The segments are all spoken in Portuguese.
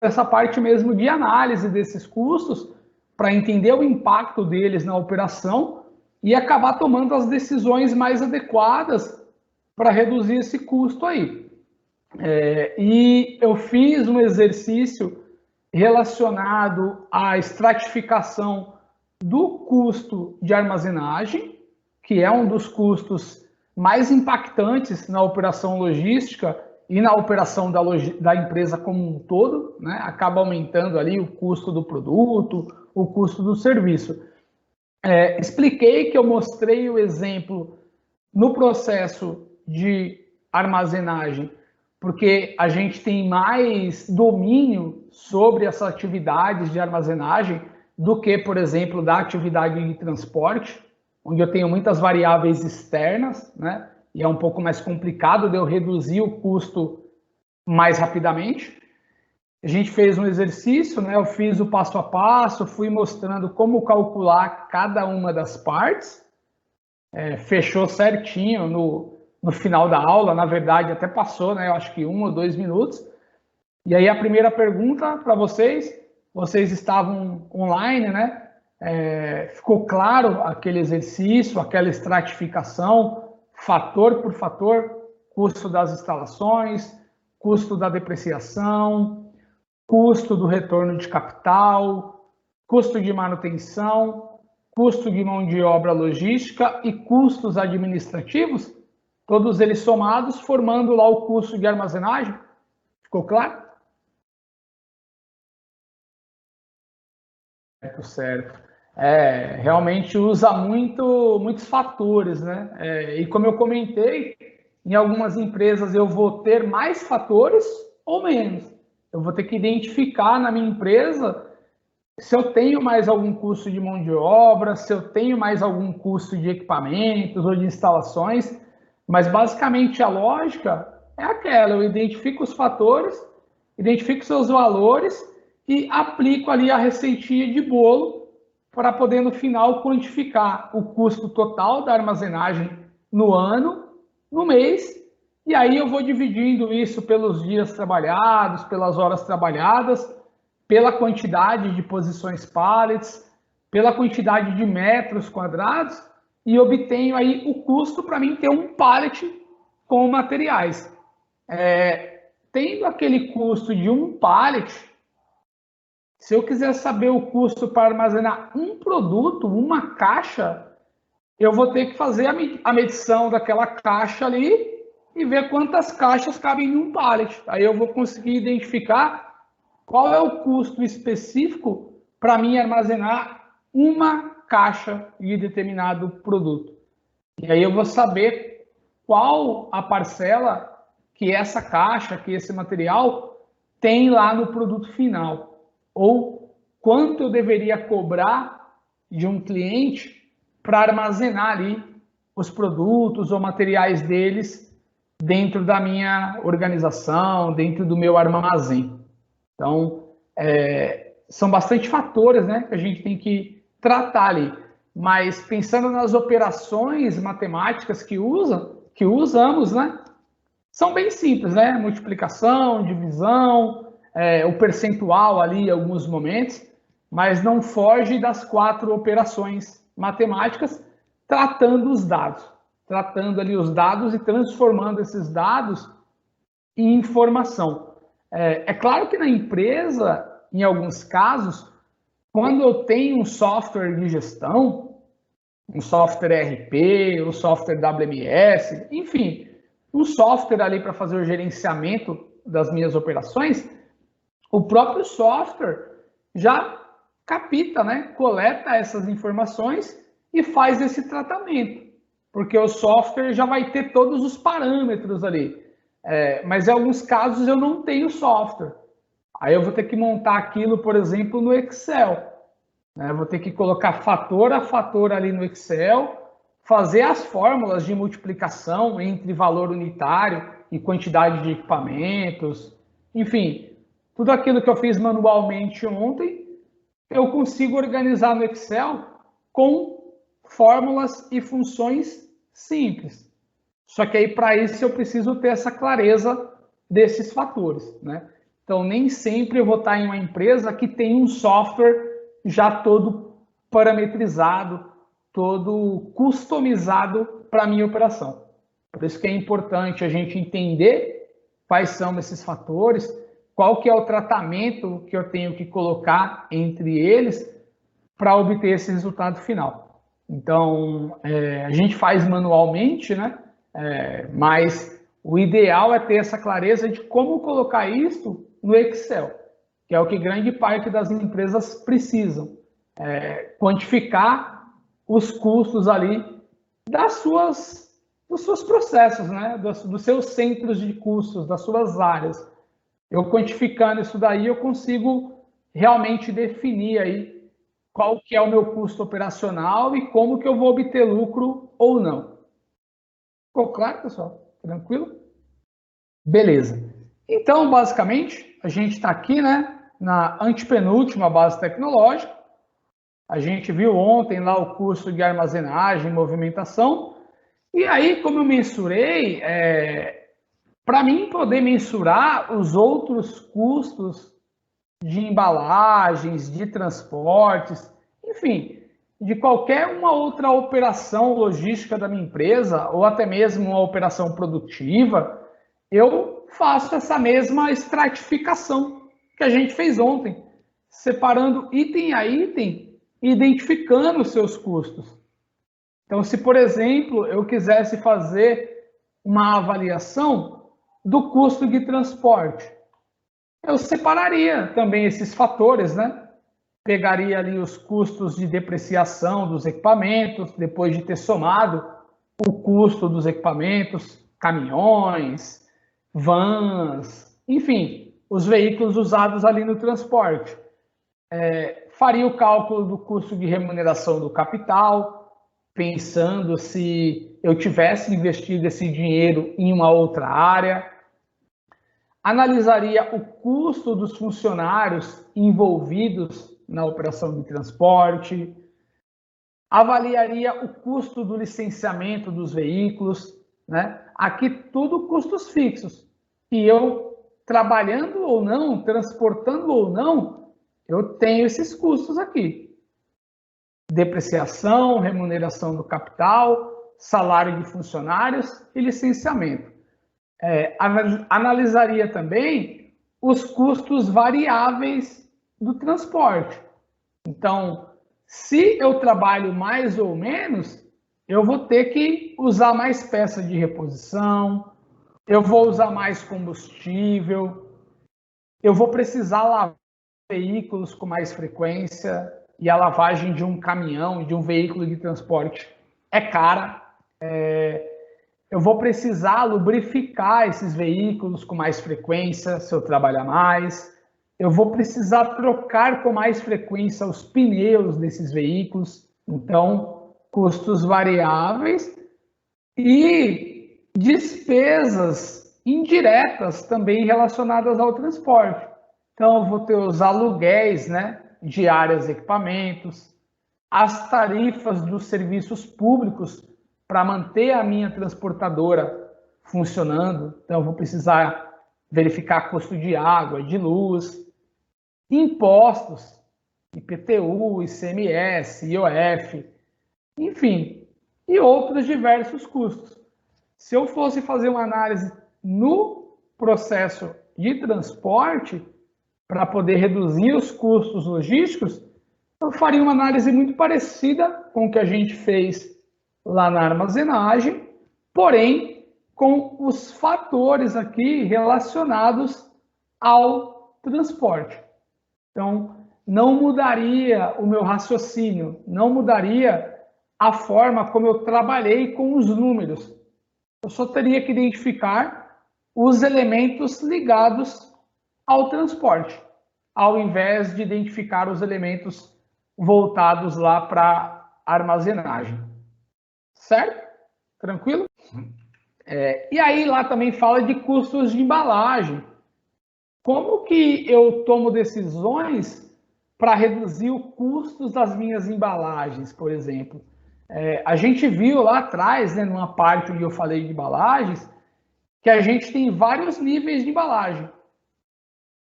essa parte mesmo de análise desses custos para entender o impacto deles na operação e acabar tomando as decisões mais adequadas para reduzir esse custo aí. E eu fiz um exercício relacionado à estratificação do custo de armazenagem, que é um dos custos mais impactantes na operação logística e na operação da empresa como um todo, né? Acaba aumentando ali o custo do produto, o custo do serviço. Expliquei que eu mostrei o exemplo no processo de armazenagem, porque a gente tem mais domínio sobre essas atividades de armazenagem do que, por exemplo, da atividade de transporte, onde eu tenho muitas variáveis externas, né? E é um pouco mais complicado de eu reduzir o custo mais rapidamente. A gente fez um exercício, né? Eu fiz o passo a passo, fui mostrando como calcular cada uma das partes, fechou certinho no final da aula, na verdade até passou, né? Eu acho que 1 ou 2 minutos. E aí a primeira pergunta para vocês estavam online, né? Ficou claro aquele exercício, aquela estratificação, fator por fator, custo das instalações, custo da depreciação, custo do retorno de capital, custo de manutenção, custo de mão de obra logística e custos administrativos, todos eles somados, formando lá o custo de armazenagem. Ficou claro? Certo. Realmente usa muitos fatores, né? E como eu comentei, em algumas empresas eu vou ter mais fatores ou menos. Eu vou ter que identificar na minha empresa se eu tenho mais algum custo de mão de obra, se eu tenho mais algum custo de equipamentos ou de instalações, mas basicamente a lógica é aquela: eu identifico os fatores, identifico seus valores e aplico ali a receitinha de bolo para poder no final quantificar o custo total da armazenagem no ano, no mês, e aí eu vou dividindo isso pelos dias trabalhados, pelas horas trabalhadas, pela quantidade de posições pallets, pela quantidade de metros quadrados, e obtenho aí o custo para mim ter um pallet com materiais. Tendo aquele custo de um pallet, se eu quiser saber o custo para armazenar um produto, uma caixa, eu vou ter que fazer a medição daquela caixa ali e ver quantas caixas cabem em um pallet. Aí eu vou conseguir identificar qual é o custo específico para mim armazenar uma caixa de determinado produto. E aí eu vou saber qual a parcela que essa caixa, que esse material tem lá no produto final. Ou quanto eu deveria cobrar de um cliente para armazenar ali os produtos ou materiais deles dentro da minha organização, dentro do meu armazém. Então, são bastante fatores, né, que a gente tem que tratar ali. Mas pensando nas operações matemáticas que usamos, né, são bem simples, né? Multiplicação, divisão, o percentual ali em alguns momentos, mas não foge das 4 operações matemáticas, tratando os dados, tratando ali os dados e transformando esses dados em informação. É claro que na empresa, em alguns casos, quando eu tenho um software de gestão, um software ERP, um software WMS, enfim, um software ali para fazer o gerenciamento das minhas operações, o próprio software já capta, né, coleta essas informações e faz esse tratamento, porque o software já vai ter todos os parâmetros ali. Mas em alguns casos eu não tenho software. Aí eu vou ter que montar aquilo, por exemplo, no Excel. Vou ter que colocar fator a fator ali no Excel, fazer as fórmulas de multiplicação entre valor unitário e quantidade de equipamentos. Enfim, tudo aquilo que eu fiz manualmente ontem, eu consigo organizar no Excel com fórmulas e funções simples. Só que aí, para isso, eu preciso ter essa clareza desses fatores, né? Então, nem sempre eu vou estar em uma empresa que tem um software já todo parametrizado, todo customizado para a minha operação. Por isso que é importante a gente entender quais são esses fatores, qual que é o tratamento que eu tenho que colocar entre eles para obter esse resultado final. Então, a gente faz manualmente, né? Mas o ideal é ter essa clareza de como colocar isso no Excel, que é o que grande parte das empresas precisam. Quantificar os custos ali dos seus processos, né? Dos seus centros de custos, das suas áreas. Eu quantificando isso daí, eu consigo realmente definir aí qual que é o meu custo operacional e como que eu vou obter lucro ou não. Ficou claro, pessoal? Tranquilo? Beleza. Então, basicamente, a gente está aqui, né, na antepenúltima base tecnológica. A gente viu ontem lá o curso de armazenagem e movimentação. E aí, como eu mensurei, para mim poder mensurar os outros custos de embalagens, de transportes, enfim, de qualquer uma outra operação logística da minha empresa, ou até mesmo uma operação produtiva, eu faço essa mesma estratificação que a gente fez ontem, separando item a item e identificando os seus custos. Então, se, por exemplo, eu quisesse fazer uma avaliação do custo de transporte, eu separaria também esses fatores, né? Pegaria ali os custos de depreciação dos equipamentos, depois de ter somado o custo dos equipamentos, caminhões, vans, enfim, os veículos usados ali no transporte. Faria o cálculo do custo de remuneração do capital, pensando se eu tivesse investido esse dinheiro em uma outra área. Analisaria o custo dos funcionários envolvidos na operação de transporte, avaliaria o custo do licenciamento dos veículos, né? Aqui tudo custos fixos. E eu, trabalhando ou não, transportando ou não, eu tenho esses custos aqui. Depreciação, remuneração do capital, salário de funcionários e licenciamento. Analisaria também os custos variáveis do transporte. Então, se eu trabalho mais ou menos, eu vou ter que usar mais peça de reposição, eu vou usar mais combustível, eu vou precisar lavar veículos com mais frequência, e a lavagem de um caminhão, de um veículo de transporte é cara. Eu vou precisar lubrificar esses veículos com mais frequência se eu trabalhar mais. Eu vou precisar trocar com mais frequência os pneus desses veículos. Então, custos variáveis e despesas indiretas também relacionadas ao transporte. Então, eu vou ter os aluguéis, né, de áreas e equipamentos, as tarifas dos serviços públicos para manter a minha transportadora funcionando. Então, eu vou precisar verificar custo de água, de luz, impostos, IPTU, ICMS, IOF, enfim, e outros diversos custos. Se eu fosse fazer uma análise no processo de transporte, para poder reduzir os custos logísticos, eu faria uma análise muito parecida com o que a gente fez lá na armazenagem, porém com os fatores aqui relacionados ao transporte. Então, não mudaria o meu raciocínio, não mudaria a forma como eu trabalhei com os números. Eu só teria que identificar os elementos ligados ao transporte, ao invés de identificar os elementos voltados lá para armazenagem. Certo? Tranquilo? E aí lá também fala de custos de embalagem. Como que eu tomo decisões para reduzir os custos das minhas embalagens, por exemplo? A gente viu lá atrás, né, numa parte onde eu falei de embalagens, que a gente tem vários níveis de embalagem.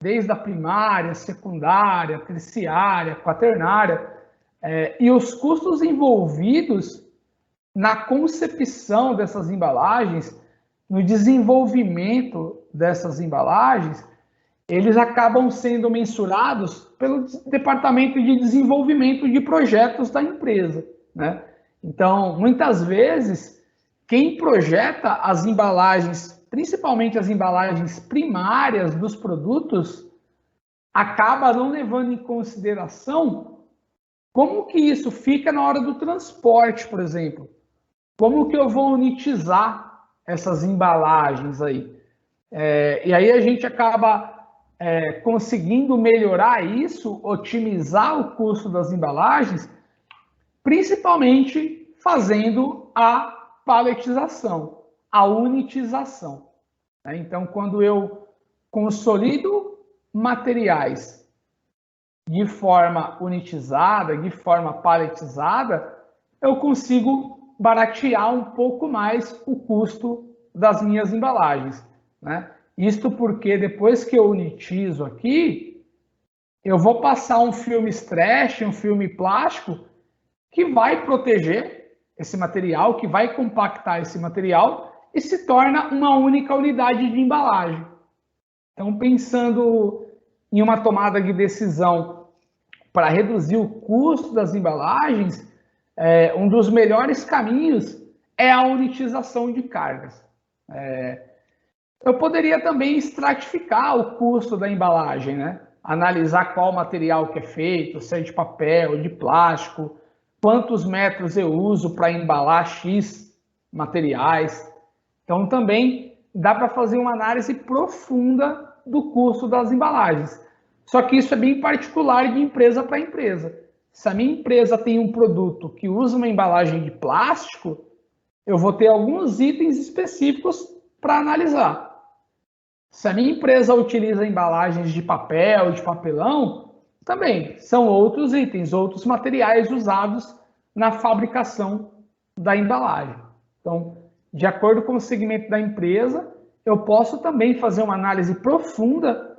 desde a primária, secundária, terciária, quaternária, e os custos envolvidos na concepção dessas embalagens, no desenvolvimento dessas embalagens, eles acabam sendo mensurados pelo Departamento de Desenvolvimento de Projetos da empresa, né? Então, muitas vezes, quem projeta as embalagens, principalmente as embalagens primárias dos produtos, acaba não levando em consideração como que isso fica na hora do transporte, por exemplo. Como que eu vou unitizar essas embalagens aí? E aí a gente acaba conseguindo melhorar isso, otimizar o custo das embalagens, principalmente fazendo a paletização, a unitização. Então, quando eu consolido materiais de forma unitizada, de forma paletizada, eu consigo baratear um pouco mais o custo das minhas embalagens, né? Isto porque depois que eu unitizo aqui, eu vou passar um filme stretch, um filme plástico, que vai proteger esse material, que vai compactar esse material e se torna uma única unidade de embalagem. Então, pensando em uma tomada de decisão para reduzir o custo das embalagens, um dos melhores caminhos é a unitização de cargas. Eu poderia também estratificar o custo da embalagem, né? Analisar qual material que é feito, se é de papel, de plástico, quantos metros eu uso para embalar X materiais. Então, também dá para fazer uma análise profunda do custo das embalagens. Só que isso é bem particular de empresa para empresa. Se a minha empresa tem um produto que usa uma embalagem de plástico, eu vou ter alguns itens específicos para analisar. Se a minha empresa utiliza embalagens de papel, de papelão, também são outros itens, outros materiais usados na fabricação da embalagem. Então, de acordo com o segmento da empresa, eu posso também fazer uma análise profunda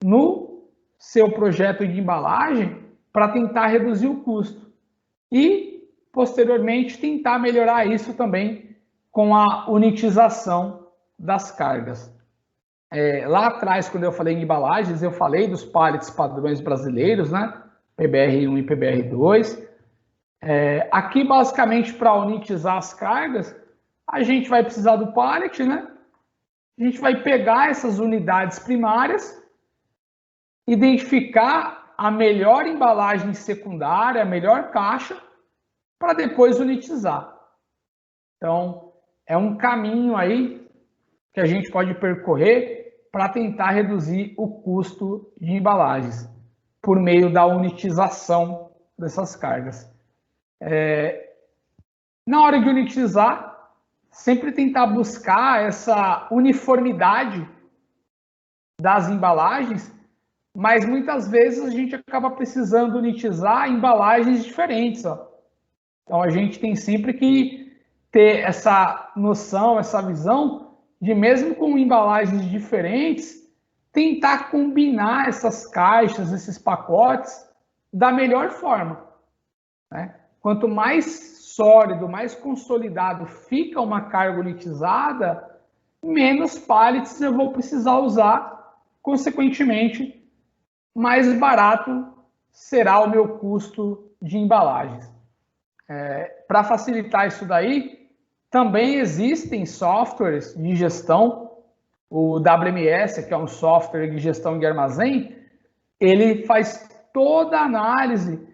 no seu projeto de embalagem para tentar reduzir o custo e, posteriormente, tentar melhorar isso também com a unitização das cargas. Lá atrás, quando eu falei em embalagens, eu falei dos pallets padrões brasileiros, né? PBR1 e PBR2. Aqui, basicamente, para unitizar as cargas, a gente vai precisar do pallet, né? A gente vai pegar essas unidades primárias, identificar a melhor embalagem secundária, a melhor caixa, para depois unitizar. Então, é um caminho aí que a gente pode percorrer para tentar reduzir o custo de embalagens por meio da unitização dessas cargas. Na hora de unitizar, sempre tentar buscar essa uniformidade das embalagens, mas muitas vezes a gente acaba precisando unitizar embalagens diferentes. Então a gente tem sempre que ter essa noção, essa visão de, mesmo com embalagens diferentes, tentar combinar essas caixas, esses pacotes da melhor forma, né? Quanto mais sólido, mais consolidado fica uma carga unitizada, menos pallets eu vou precisar usar, consequentemente, mais barato será o meu custo de embalagens. Para facilitar isso daí, também existem softwares de gestão. O WMS, que é um software de gestão de armazém, ele faz toda a análise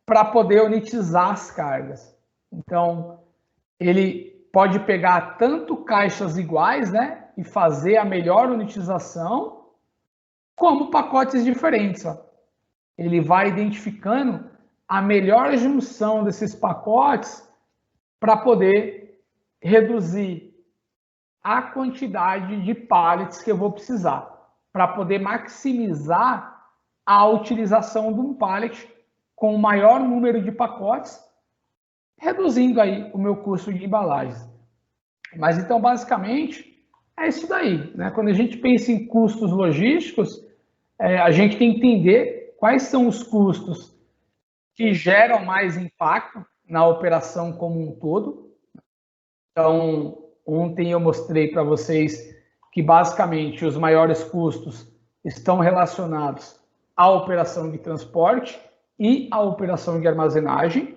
para poder unitizar as cargas. Então, ele pode pegar tanto caixas iguais, né, e fazer a melhor unitização, como pacotes diferentes. Ele vai identificando a melhor junção desses pacotes para poder reduzir a quantidade de pallets que eu vou precisar, para poder maximizar a utilização de um pallet com o maior número de pacotes, reduzindo aí o meu custo de embalagens. Mas então, basicamente, é isso daí, né? Quando a gente pensa em custos logísticos, a gente tem que entender quais são os custos que geram mais impacto na operação como um todo. Então, ontem eu mostrei para vocês que basicamente os maiores custos estão relacionados à operação de transporte e à operação de armazenagem,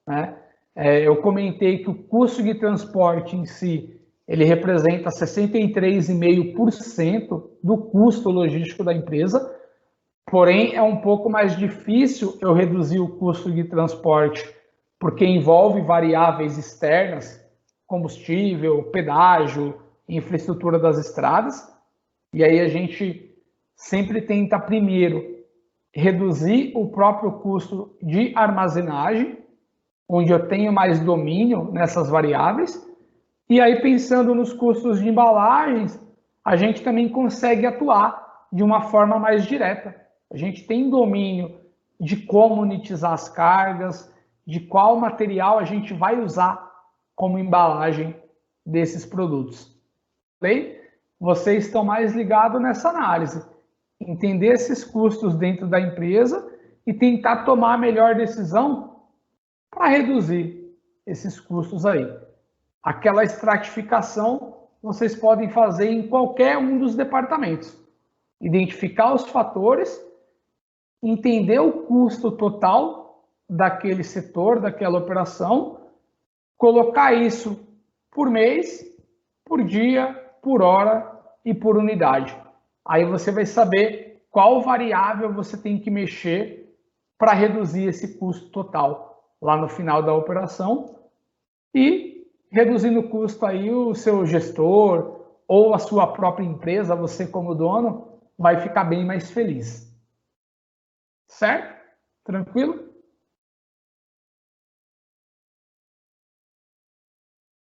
né? Eu comentei que o custo de transporte em si, ele representa 63,5% do custo logístico da empresa, porém é um pouco mais difícil eu reduzir o custo de transporte, porque envolve variáveis externas, combustível, pedágio, infraestrutura das estradas, e aí a gente sempre tenta primeiro reduzir o próprio custo de armazenagem, onde eu tenho mais domínio nessas variáveis, e aí pensando nos custos de embalagens, a gente também consegue atuar de uma forma mais direta. A gente tem domínio de como monetizar as cargas, de qual material a gente vai usar como embalagem desses produtos. Vocês estão mais ligados nessa análise, entender esses custos dentro da empresa e tentar tomar a melhor decisão para reduzir esses custos aí. Aquela estratificação vocês podem fazer em qualquer um dos departamentos. Identificar os fatores, entender o custo total daquele setor, daquela operação, colocar isso por mês, por dia, por hora e por unidade. Aí você vai saber qual variável você tem que mexer para reduzir esse custo total lá no final da operação e reduzindo o custo aí o seu gestor ou a sua própria empresa, você como dono, vai ficar bem mais feliz. Certo? Tranquilo?